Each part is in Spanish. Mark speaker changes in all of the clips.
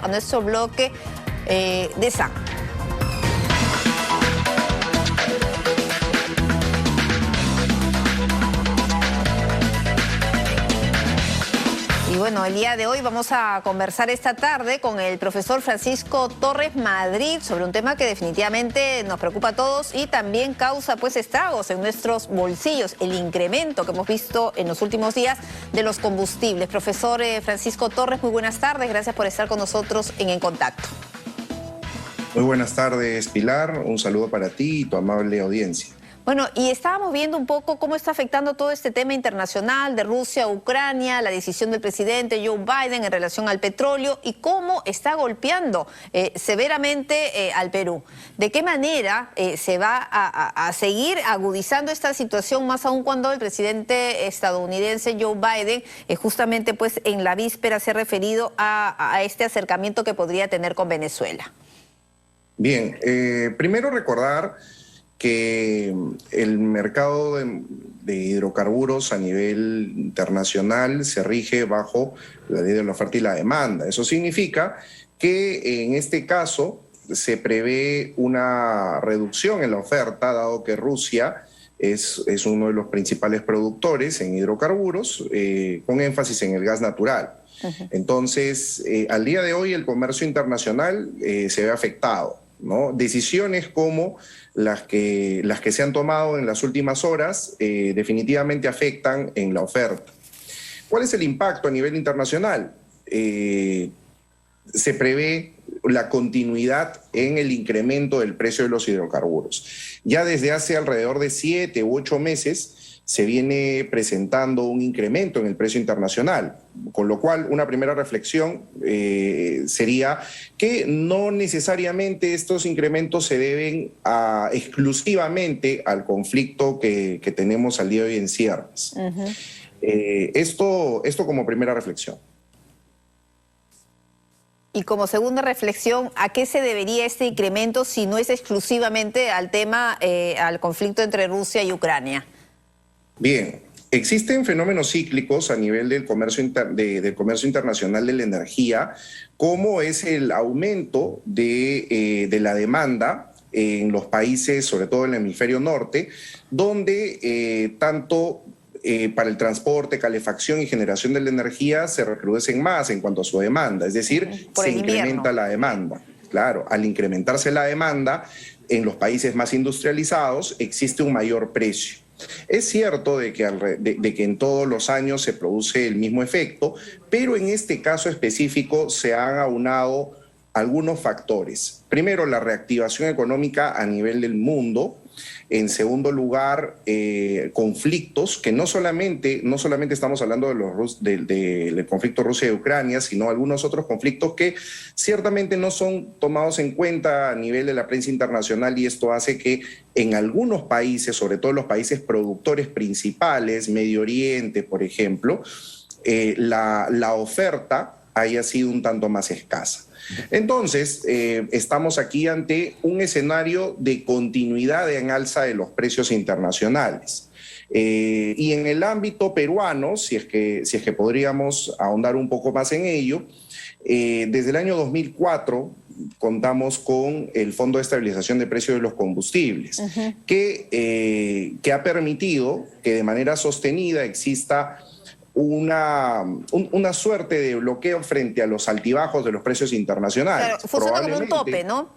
Speaker 1: a nuestro bloque de SAM. Y bueno, el día de hoy vamos a conversar esta tarde con el profesor Francisco Torres Madrid sobre un tema que definitivamente nos preocupa a todos y también causa pues estragos en nuestros bolsillos, el incremento que hemos visto en los últimos días de los combustibles. Profesor Francisco Torres, muy buenas tardes, gracias por estar con nosotros en Contacto.
Speaker 2: Muy buenas tardes, Pilar, un saludo para ti y tu amable audiencia.
Speaker 1: Bueno, y estábamos viendo un poco cómo está afectando todo este tema internacional de Rusia, Ucrania, la decisión del presidente Joe Biden en relación al petróleo y cómo está golpeando severamente al Perú. ¿De qué manera se va a seguir agudizando esta situación, más aún cuando el presidente estadounidense Joe Biden justamente pues en la víspera se ha referido a este acercamiento que podría tener con Venezuela?
Speaker 2: Bien, primero recordar que el mercado de hidrocarburos a nivel internacional se rige bajo la ley de la oferta y la demanda. Eso significa que en este caso se prevé una reducción en la oferta, dado que Rusia es uno de los principales productores en hidrocarburos, con énfasis en el gas natural. Entonces, al día de hoy el comercio internacional se ve afectado, ¿no? Decisiones como las que se han tomado en las últimas horas definitivamente afectan en la oferta. ¿Cuál es el impacto a nivel internacional? Se prevé la continuidad en el incremento del precio de los hidrocarburos. Ya desde hace alrededor de 7 u 8 meses se viene presentando un incremento en el precio internacional, con lo cual una primera reflexión sería que no necesariamente estos incrementos se deben exclusivamente al conflicto que tenemos al día de hoy en cierres. Esto como primera reflexión.
Speaker 1: Y como segunda reflexión, ¿a qué se debería este incremento si no es exclusivamente al tema, al conflicto entre Rusia y Ucrania?
Speaker 2: Bien, existen fenómenos cíclicos a nivel del comercio internacional de la energía, como es el aumento de la demanda en los países, sobre todo en el hemisferio norte, donde tanto para el transporte, calefacción y generación de la energía se recrudecen más en cuanto a su demanda, es decir, se incrementa la demanda. Claro, al incrementarse la demanda en los países más industrializados existe un mayor precio. Es cierto de que en todos los años se produce el mismo efecto, pero en este caso específico se han aunado algunos factores. Primero, la reactivación económica a nivel del mundo. En segundo lugar, conflictos que no solamente estamos hablando del conflicto Rusia y Ucrania, sino algunos otros conflictos que ciertamente no son tomados en cuenta a nivel de la prensa internacional, y esto hace que en algunos países, sobre todo los países productores principales, Medio Oriente, por ejemplo, la oferta haya sido un tanto más escasa. Entonces, estamos aquí ante un escenario de continuidad en alza de los precios internacionales. Y en el ámbito peruano, si es que podríamos ahondar un poco más en ello, desde el año 2004 contamos con el Fondo de Estabilización de Precios de los Combustibles, que ha permitido que de manera sostenida exista una suerte de bloqueo frente a los altibajos de los precios internacionales.
Speaker 1: Claro, funciona como un tope, ¿no?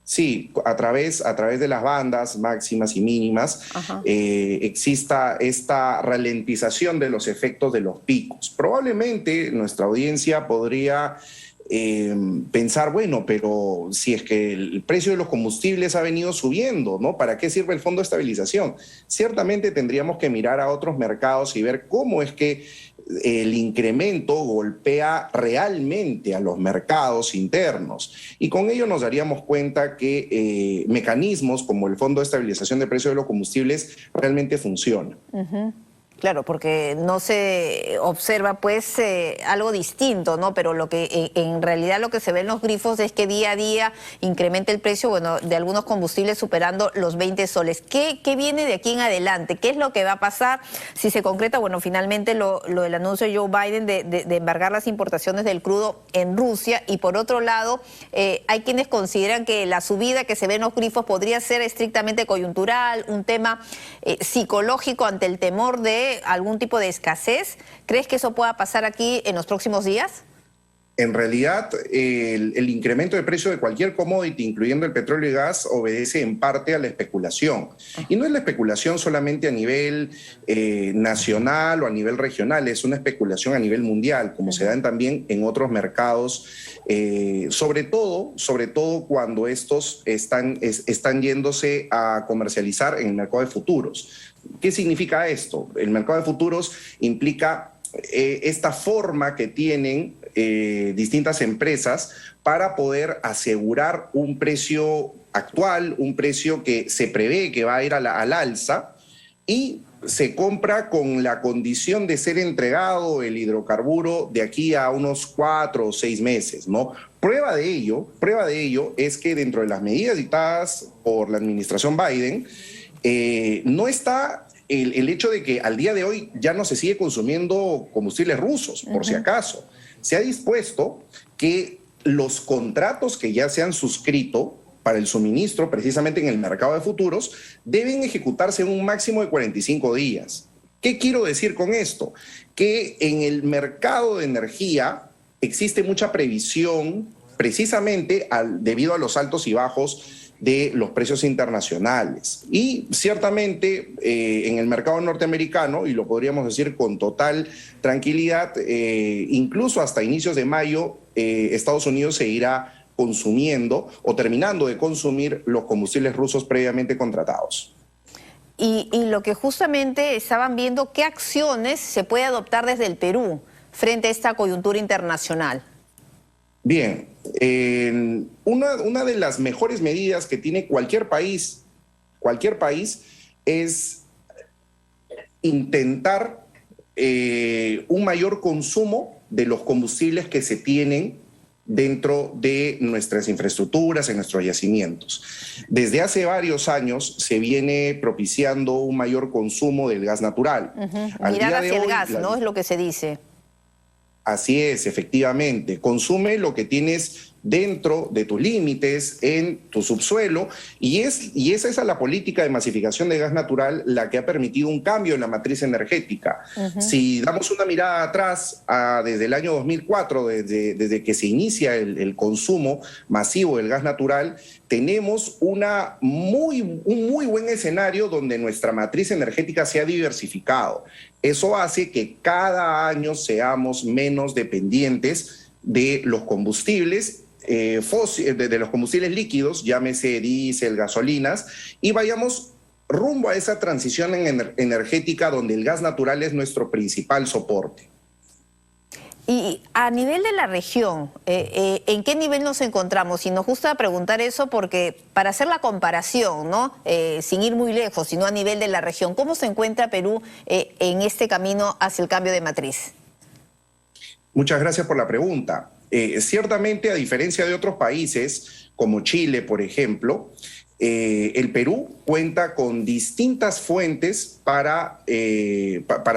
Speaker 2: Sí, a través de las bandas máximas y mínimas exista esta ralentización de los efectos de los picos. Probablemente nuestra audiencia podría pensar, bueno, pero si es que el precio de los combustibles ha venido subiendo, ¿no? ¿Para qué sirve el Fondo de Estabilización? Ciertamente tendríamos que mirar a otros mercados y ver cómo es que el incremento golpea realmente a los mercados internos. Y con ello nos daríamos cuenta que mecanismos como el Fondo de Estabilización de Precios de los Combustibles realmente funcionan.
Speaker 1: Claro, porque no se observa pues algo distinto, ¿no? Pero lo que en realidad lo que se ve en los grifos es que día a día incrementa el precio, bueno, de algunos combustibles superando los 20 soles. ¿Qué viene de aquí en adelante? ¿Qué es lo que va a pasar si se concreta, bueno, finalmente lo del anuncio de Joe Biden de embargar las importaciones del crudo en Rusia? Y por otro lado, hay quienes consideran que la subida que se ve en los grifos podría ser estrictamente coyuntural, un tema psicológico ante el temor de algún tipo de escasez. ¿Crees que eso pueda pasar aquí en los próximos días?
Speaker 2: En realidad, el incremento de precio de cualquier commodity, incluyendo el petróleo y gas, obedece en parte a la especulación. Y no es la especulación solamente a nivel nacional o a nivel regional, es una especulación a nivel mundial, como se dan también en otros mercados, sobre todo cuando estos están yéndose a comercializar en el mercado de futuros. ¿Qué significa esto? El mercado de futuros implica esta forma que tienen distintas empresas para poder asegurar un precio actual, un precio que se prevé que va a ir al alza, y se compra con la condición de ser entregado el hidrocarburo de aquí a unos 4 o 6 meses, ¿no? Prueba de ello es que dentro de las medidas dictadas por la administración Biden, no está el hecho de que al día de hoy ya no se sigue consumiendo combustibles rusos, por si acaso. Se ha dispuesto que los contratos que ya se han suscrito para el suministro, precisamente en el mercado de futuros, deben ejecutarse en un máximo de 45 días. ¿Qué quiero decir con esto? Que en el mercado de energía existe mucha previsión, precisamente debido a los altos y bajos de los precios internacionales. Y ciertamente en el mercado norteamericano, y lo podríamos decir con total tranquilidad, incluso hasta inicios de mayo, Estados Unidos seguirá consumiendo o terminando de consumir los combustibles rusos previamente contratados.
Speaker 1: Y lo que justamente estaban viendo, ¿qué acciones se puede adoptar desde el Perú frente a esta coyuntura internacional?
Speaker 2: Bien, una de las mejores medidas que tiene cualquier país es intentar un mayor consumo de los combustibles que se tienen dentro de nuestras infraestructuras, en nuestros yacimientos. Desde hace varios años se viene propiciando un mayor consumo del gas natural.
Speaker 1: Mirar hacia el gas, ¿no? Es lo que se dice.
Speaker 2: Así es, efectivamente. Consume lo que tienes dentro de tus límites, en tu subsuelo, y esa es la política de masificación de gas natural la que ha permitido un cambio en la matriz energética. Si damos una mirada atrás, desde el año 2004, desde que se inicia el consumo masivo del gas natural, tenemos un muy buen escenario donde nuestra matriz energética se ha diversificado. Eso hace que cada año seamos menos dependientes de los combustibles de los combustibles líquidos, llámese diésel, gasolinas, y vayamos rumbo a esa transición energética donde el gas natural es nuestro principal soporte.
Speaker 1: Y a nivel de la región, ¿en qué nivel nos encontramos? Y nos gusta preguntar eso porque para hacer la comparación, ¿no? Sin ir muy lejos, sino a nivel de la región, ¿cómo se encuentra Perú en este camino hacia el cambio de matriz?
Speaker 2: Muchas gracias por la pregunta. Ciertamente, a diferencia de otros países, como Chile, por ejemplo, el Perú cuenta con distintas fuentes para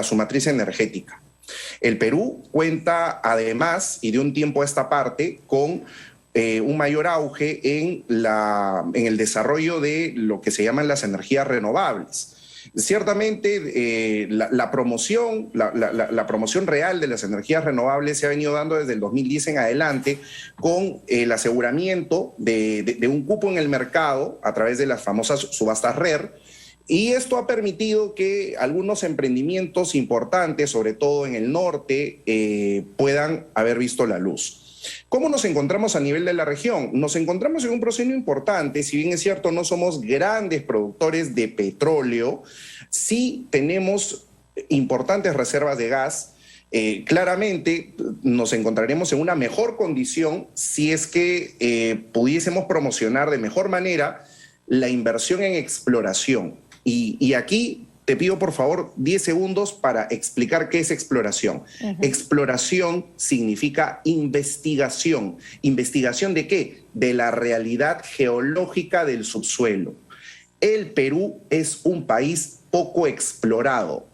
Speaker 2: su matriz energética. El Perú cuenta además, y de un tiempo a esta parte, con un mayor auge en el desarrollo de lo que se llaman las energías renovables. Ciertamente, la promoción real de las energías renovables se ha venido dando desde el 2010 en adelante, con el aseguramiento de un cupo en el mercado a través de las famosas subastas RER, y esto ha permitido que algunos emprendimientos importantes, sobre todo en el norte, puedan haber visto la luz. ¿Cómo nos encontramos a nivel de la región? Nos encontramos en un proceso importante. Si bien es cierto, no somos grandes productores de petróleo, sí tenemos importantes reservas de gas. Claramente nos encontraremos en una mejor condición si es que pudiésemos promocionar de mejor manera la inversión en exploración. Y aquí te pido por favor 10 segundos para explicar qué es exploración. Exploración significa investigación. ¿Investigación de qué? De la realidad geológica del subsuelo. El Perú es un país poco explorado.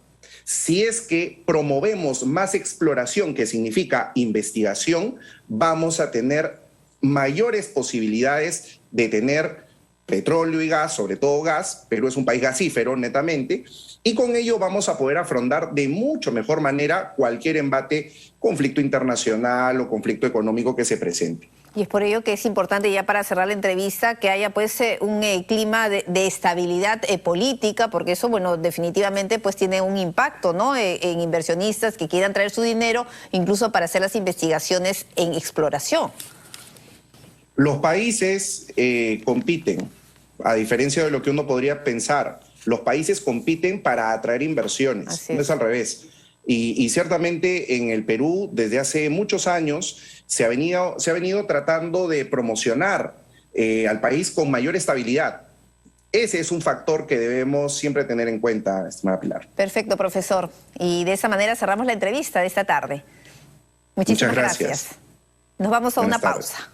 Speaker 2: Si es que promovemos más exploración, que significa investigación, vamos a tener mayores posibilidades de tener petróleo y gas, sobre todo gas. Perú es un país gasífero netamente, y con ello vamos a poder afrontar de mucho mejor manera cualquier embate, conflicto internacional o conflicto económico que se presente.
Speaker 1: Y es por ello que es importante, ya para cerrar la entrevista, que haya pues un clima de estabilidad política, porque eso, bueno, definitivamente pues tiene un impacto, ¿no? En inversionistas que quieran traer su dinero, incluso para hacer las investigaciones en exploración.
Speaker 2: Los países compiten, a diferencia de lo que uno podría pensar. Los países compiten para atraer inversiones, no es al revés. Y ciertamente en el Perú, desde hace muchos años, se ha venido tratando de promocionar al país con mayor estabilidad. Ese es un factor que debemos siempre tener en cuenta, estimada Pilar.
Speaker 1: Perfecto, profesor. Y de esa manera cerramos la entrevista de esta tarde. Muchísimas gracias. Nos vamos a una pausa.